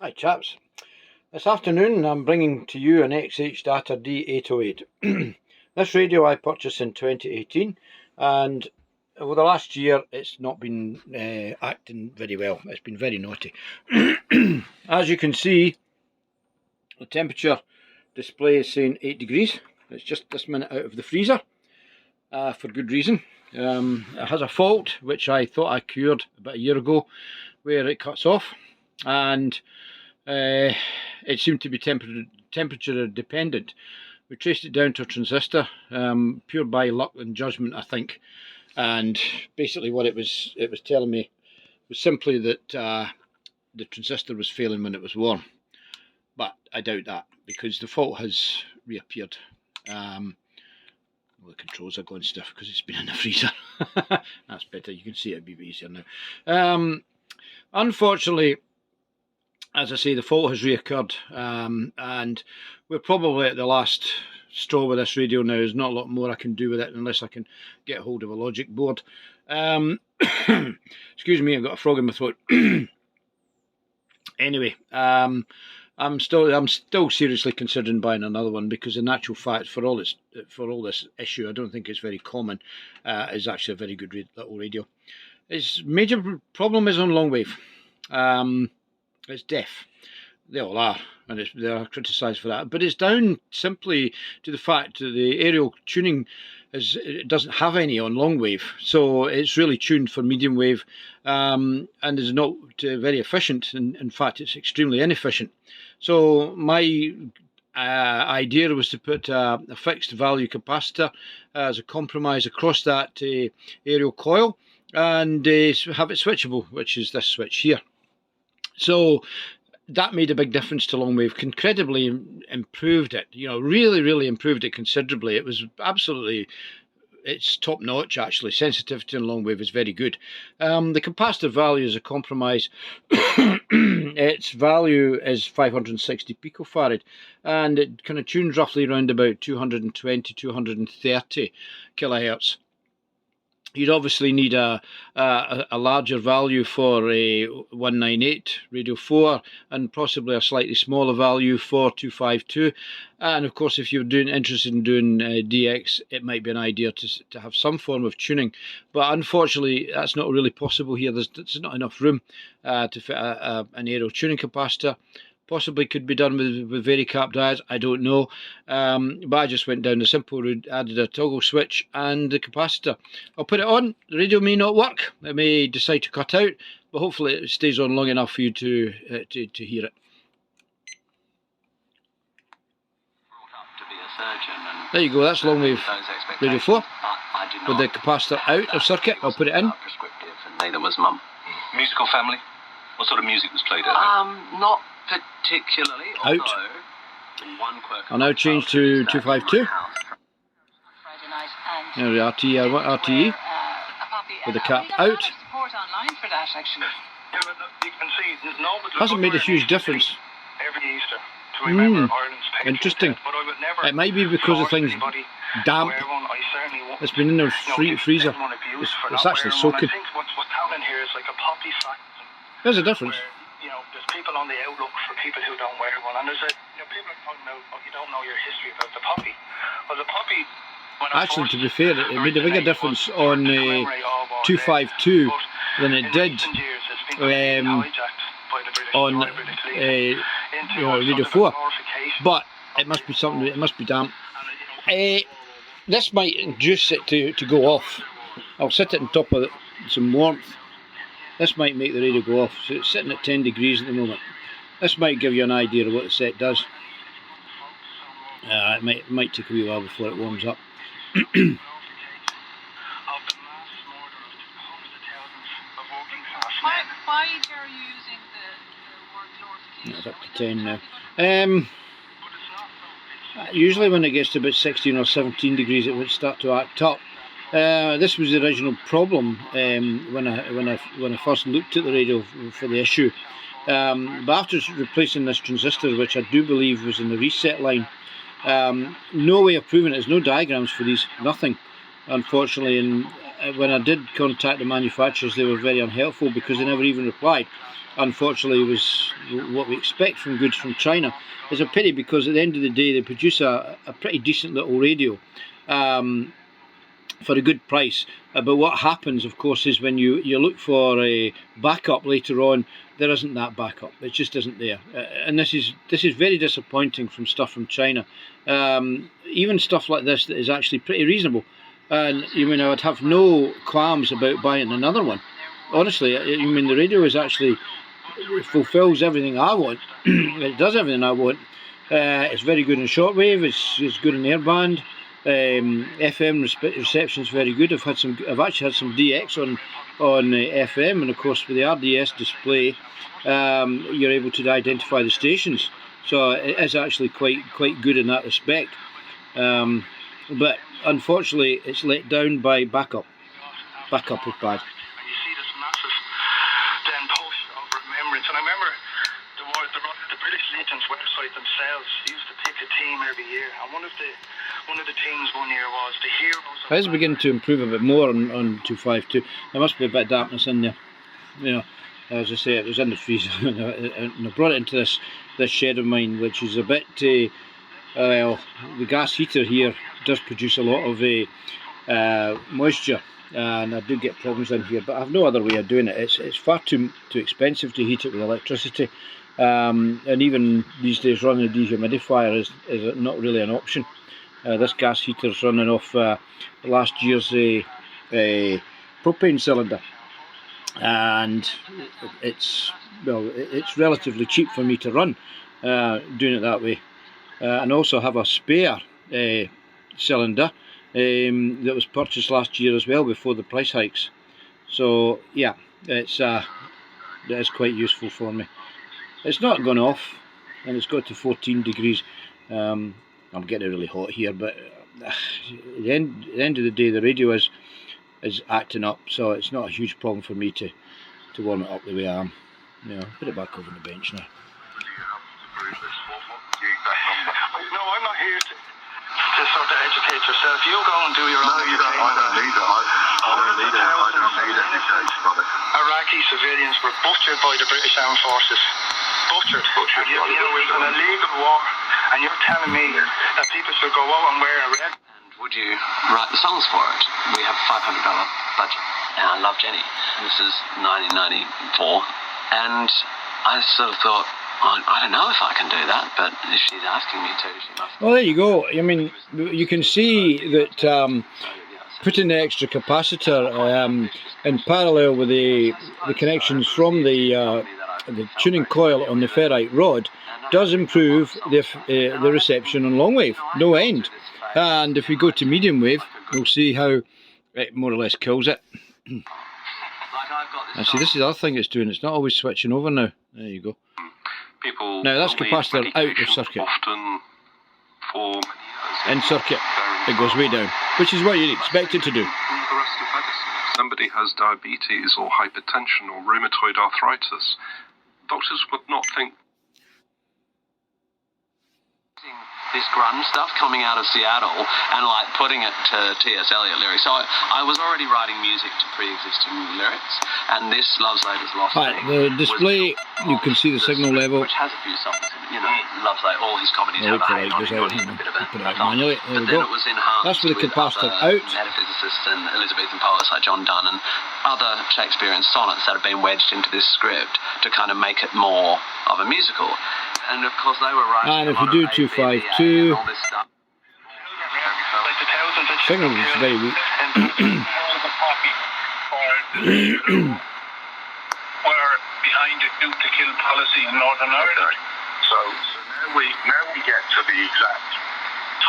Hi chaps, this afternoon I'm bringing to you an XHDATA D808. This radio I purchased in 2018 and over the last year it's not been acting very well. It's been very naughty. As you can see, the temperature display is saying 8 degrees. It's just this minute out of the freezer for good reason. It has a fault which I thought I cured about a year ago where it cuts off, and it seemed to be temperature dependent. We traced it down to a transistor, pure by luck and judgment, I think. And basically, what it was telling me was simply that the transistor was failing when it was warm. But I doubt that because the fault has reappeared. Well, the controls are going stiff because it's been in the freezer. That's better. You can see it a bit easier now. Unfortunately, as I say, the fault has reoccurred, and we're probably at the last straw with this radio now. There's not a lot more I can do with it unless I can get hold of a logic board. Excuse me, I've got a frog in my throat. Anyway, I'm still seriously considering buying another one because, in actual fact, for all this issue, I don't think it's very common. It's actually a very good little radio. Its major problem is on long wave. It's deaf. They all are, and they are criticised for that. But it's down simply to the fact that the aerial tuning it doesn't have any on long wave, so it's really tuned for medium wave, and is not very efficient. In fact, it's extremely inefficient. So my idea was to put a fixed value capacitor as a compromise across that aerial coil, and have it switchable, which is this switch here. So that made a big difference to long wave, incredibly improved it, really improved it considerably. It was absolutely, it's top notch actually. Sensitivity in long wave is very good. The capacitor value is a compromise. Its value is 560 picofarad, and it kind of tunes roughly around about 220, 230 kilohertz. You'd obviously need a larger value for a 198 radio 4, and possibly a slightly smaller value for 252. And of course, if you're interested in doing DX, it might be an idea to have some form of tuning. But unfortunately, that's not really possible here. There's not enough room to fit an aerial tuning capacitor. Possibly could be done with varicap diodes, I don't know, but I just went down the simple route, added a toggle switch and the capacitor. I'll put it on. The radio may not work, it may decide to cut out, but hopefully it stays on long enough for you to hear it. There you go, that's long wave radio 4 with the capacitor out of circuit. I'll put it in. Neither was Mum. Musical family? What sort of music was played at home? Not particularly. Out. I'll now change to 252. There we are, RTE with the cap out. Hasn't made a huge difference. Interesting. It might be because of things damp. It's been in the freezer. It's actually soaking. There's a difference. There's people on the outlook for people who don't wear one, and there's people are talking about, oh, you don't know your history about the poppy. Well, the poppy. Actually, to be fair, it made a bigger difference on 252 than it did on radio 4. But it must be something. It must be damp. This might induce it to go off. I'll set it on top of some warmth. This might make the radio go off. So it's sitting at 10 degrees at the moment. This might give you an idea of what the set does. It might take a wee while before it warms up. Why are you using the word glorification? It's up to 10 now. Usually when it gets to about 16 or 17 degrees it would start to act up. This was the original problem when I first looked at the radio for the issue. But after replacing this transistor, which I do believe was in the reset line, no way of proving it. There's no diagrams for these, nothing, unfortunately. And when I did contact the manufacturers, they were very unhelpful because they never even replied. unfortunately was what we expect from goods from China. It's a pity because at the end of the day they produce a pretty decent little radio for a good price. But what happens, of course, is when you look for a backup later on, there isn't that backup. It just isn't there, and this is very disappointing from stuff from China. Even stuff like this that is actually pretty reasonable, and I would have no qualms about buying another one. Honestly, the radio is actually, it fulfills everything I want. It does everything I want. It's very good in shortwave. It's good in airband. FM reception is very good. I've actually had some DX on FM, and of course with the RDS display, you're able to identify the stations. So it is actually quite good in that respect. But unfortunately, it's let down by backup. Backup is bad. And I remember the British Legion's website themselves used to pick a team every year, and one of the teams one year was the heroes. It is beginning to improve a bit more on 252. There must be a bit of dampness in there. As I say, it was in the freezer, and I brought it into this shed of mine, which is a bit. Well, the gas heater here does produce a lot of moisture. And I do get problems in here, but I have no other way of doing it. It's far too expensive to heat it with electricity, and even these days running a dehumidifier is not really an option. This gas heater is running off last year's propane cylinder, and it's relatively cheap for me to run doing it that way. And also have a spare cylinder that was purchased last year as well before the price hikes. So yeah, that is quite useful for me. It's not gone off, and it's got to 14 degrees. I'm getting really hot here, but at the end of the day, the radio is acting up, so it's not a huge problem for me to warm it up the way I am. Put it back over the bench now. No, I'm not here to sort of educate yourself. You go and do your own. No, you don't. I don't need it. I don't need it. I don't need education on it. Iraqi civilians were butchered by the British Armed Forces. Butchered. It was an illegal war, and you're telling me that people should go out and wear a red. And would you write the songs for it? We have a $500 budget, and I love Jenny. And this is 1994, and I sort of thought, I don't know if I can do that, but if she's asking me to, she must. Well, there you go. You can see that putting the extra capacitor in parallel with the connections from the tuning coil on the ferrite rod does improve the reception on long wave, no end. And if we go to medium wave, we'll see how it more or less kills it. And see, this is the other thing it's doing. It's not always switching over now. There you go. Now that's capacitor out of circuit. Often for in circuit, it goes way down, which is what you'd expect it to do. the rest of medicine. Somebody has diabetes or hypertension or rheumatoid arthritis. Doctors would not think. This grunge stuff coming out of Seattle and like putting it to T.S. Eliot lyrics. So I was already writing music to pre-existing lyrics, and this Love's Latest Lost Right, the display, you can see the signal level. which has a few songs in it. Love's Late, all his comedies have a hate on it, a bit of a put it out manually. There we but then go. it was enhanced That's with the capacitor other out. metaphysicists and Elizabethan poets like John Donne and other Shakespearean sonnets that have been wedged into this script to kind of make it more of a musical. And of course they were writing. And if you do 252, signal is very weak. Were behind a shoot to kill policy in Northern Ireland. So now we get to the exact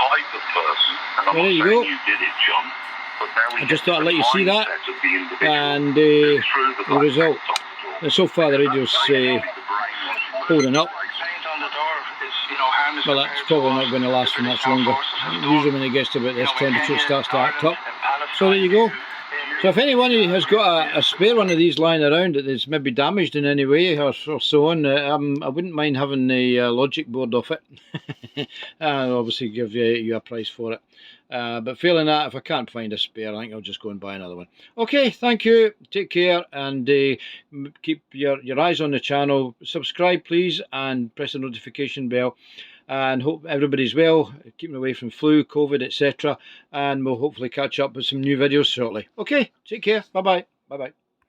type of person. And I'm Well, there you not saying go. you did it, John. But now we I get just to thought I'd the let you see that, mindset of the individual and through the the result. black So far the radio's holding up. Paint on the door is, harmless. Well, that's probably not going to last for much longer. Usually when it gets to about this temperature it starts to act up. So there you go. So if anyone has got a spare one of these lying around that is maybe damaged in any way or so on, I wouldn't mind having the logic board off it. I'll obviously give you a price for it. But failing that, if I can't find a spare, I think I'll just go and buy another one. Okay, thank you. Take care, and keep your eyes on the channel. Subscribe, please, and press the notification bell. And hope everybody's well, keeping away from flu, COVID, etc. And we'll hopefully catch up with some new videos shortly. Okay, take care. Bye-bye. Bye-bye.